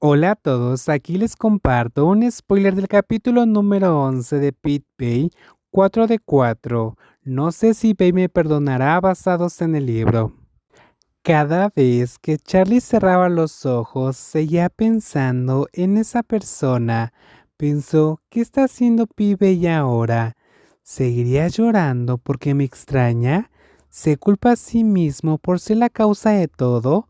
Hola a todos, aquí les comparto un spoiler del capítulo número 11 de Pete Bay, 4 de 4. No sé si Bay me perdonará basados en el libro. Cada vez que Charlie cerraba los ojos, seguía pensando en esa persona. Pensó, ¿qué está haciendo Pete Bay ahora? ¿Seguiría llorando porque me extraña? ¿Se culpa a sí mismo por ser la causa de todo?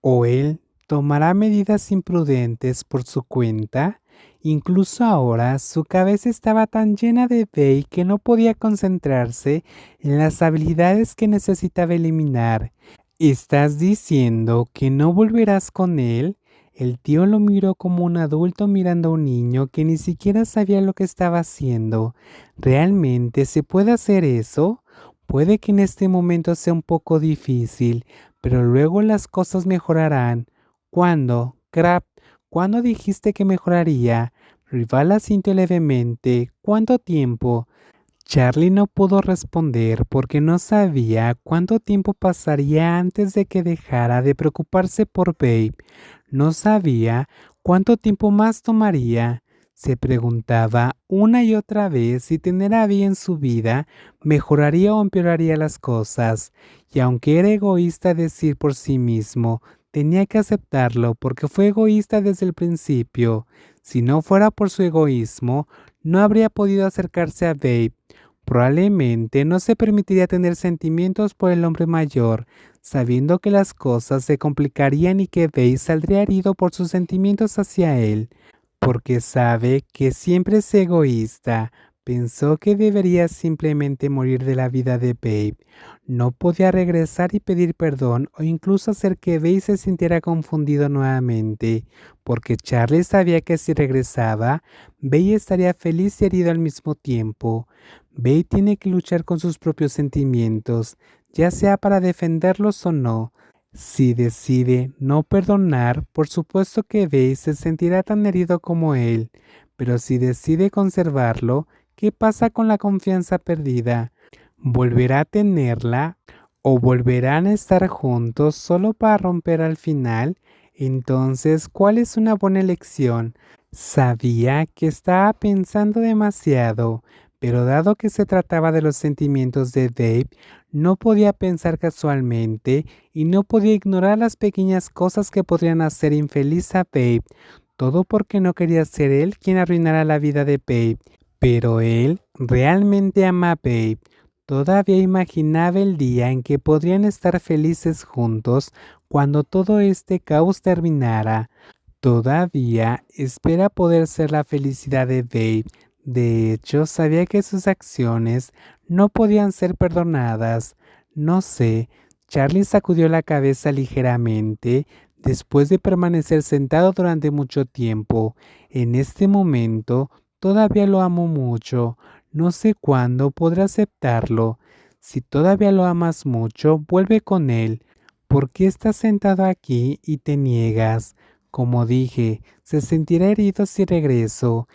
¿O él tomará medidas imprudentes por su cuenta? Incluso ahora su cabeza estaba tan llena de Bey que no podía concentrarse en las habilidades que necesitaba eliminar. ¿Estás diciendo que no volverás con él? El tío lo miró como un adulto mirando a un niño que ni siquiera sabía lo que estaba haciendo. ¿Realmente se puede hacer eso? Puede que en este momento sea un poco difícil, pero luego las cosas mejorarán. ¿Cuándo? Crap, ¿cuándo dijiste que mejoraría? Rival asintió levemente. ¿Cuánto tiempo? Charlie no pudo responder porque no sabía cuánto tiempo pasaría antes de que dejara de preocuparse por Babe. No sabía cuánto tiempo más tomaría. Se preguntaba una y otra vez si tener a Abby en su vida mejoraría o empeoraría las cosas. Y aunque era egoísta decir por sí mismo, tenía que aceptarlo porque fue egoísta desde el principio. Si no fuera por su egoísmo, no habría podido acercarse a Babe. Probablemente no se permitiría tener sentimientos por el hombre mayor, sabiendo que las cosas se complicarían y que Bey saldría herido por sus sentimientos hacia él, porque sabe que siempre es egoísta. Pensó que debería simplemente morir de la vida de Babe. No podía regresar y pedir perdón o incluso hacer que Babe se sintiera confundido nuevamente, porque Charlie sabía que si regresaba, Babe estaría feliz y herido al mismo tiempo. Bey tiene que luchar con sus propios sentimientos, ya sea para defenderlos o no. Si decide no perdonar, por supuesto que Bey se sentirá tan herido como él, pero si decide conservarlo, ¿qué pasa con la confianza perdida? ¿Volverá a tenerla o volverán a estar juntos solo para romper al final? Entonces, ¿cuál es una buena elección? Sabía que estaba pensando demasiado, pero dado que se trataba de los sentimientos de Dave, no podía pensar casualmente y no podía ignorar las pequeñas cosas que podrían hacer infeliz a Babe. Todo porque no quería ser él quien arruinara la vida de Babe. Pero él realmente ama a Babe. Todavía imaginaba el día en que podrían estar felices juntos cuando todo este caos terminara. Todavía espera poder ser la felicidad de Babe. De hecho, sabía que sus acciones no podían ser perdonadas. No sé, Charlie sacudió la cabeza ligeramente después de permanecer sentado durante mucho tiempo. En este momento, todavía lo amo mucho. No sé cuándo podré aceptarlo. Si todavía lo amas mucho, vuelve con él. ¿Por qué estás sentado aquí y te niegas? Como dije, se sentirá herido si regreso.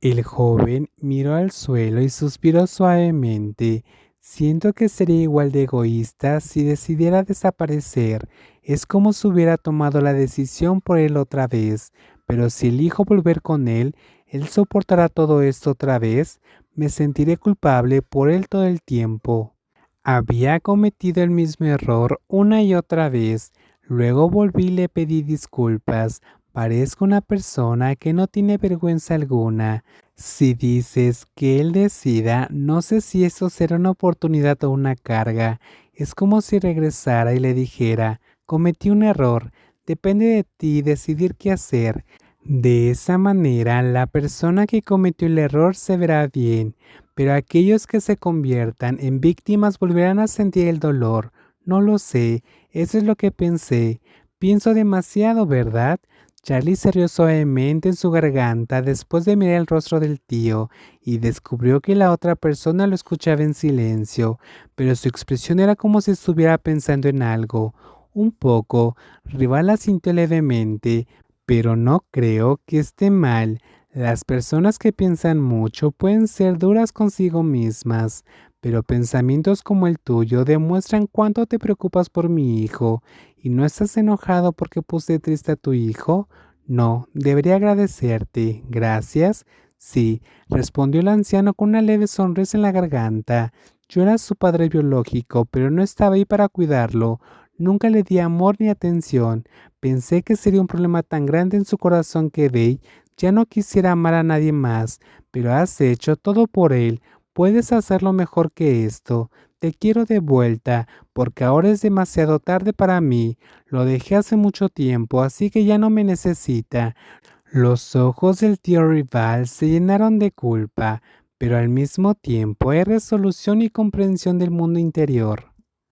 El joven miró al suelo y suspiró suavemente. Siento que sería igual de egoísta si decidiera desaparecer. Es como si hubiera tomado la decisión por él otra vez. Pero si elijo volver con él, él soportará todo esto otra vez. Me sentiré culpable por él todo el tiempo. Había cometido el mismo error una y otra vez. Luego volví y le pedí disculpas. Parezco una persona que no tiene vergüenza alguna. Si dices que él decida, no sé si eso será una oportunidad o una carga. Es como si regresara y le dijera, cometí un error. Depende de ti decidir qué hacer. De esa manera, la persona que cometió el error se verá bien, pero aquellos que se conviertan en víctimas volverán a sentir el dolor. No lo sé, eso es lo que pensé. Pienso demasiado, ¿verdad? Charlie se rió suavemente en su garganta después de mirar el rostro del tío y descubrió que la otra persona lo escuchaba en silencio, pero su expresión era como si estuviera pensando en algo. Un poco, Rival asintió levemente, pero no creo que esté mal. Las personas que piensan mucho pueden ser duras consigo mismas, pero pensamientos como el tuyo demuestran cuánto te preocupas por mi hijo. ¿Y no estás enojado porque puse triste a tu hijo? No, debería agradecerte. Gracias. Sí, respondió el anciano con una leve sonrisa en la garganta. Yo era su padre biológico, pero no estaba ahí para cuidarlo. Nunca le di amor ni atención. Pensé que sería un problema tan grande en su corazón que Bey ya no quisiera amar a nadie más, pero has hecho todo por él. Puedes hacerlo mejor que esto. Te quiero de vuelta, porque ahora es demasiado tarde para mí. Lo dejé hace mucho tiempo, así que ya no me necesita. Los ojos del tío Rival se llenaron de culpa, pero al mismo tiempo hay resolución y comprensión del mundo interior.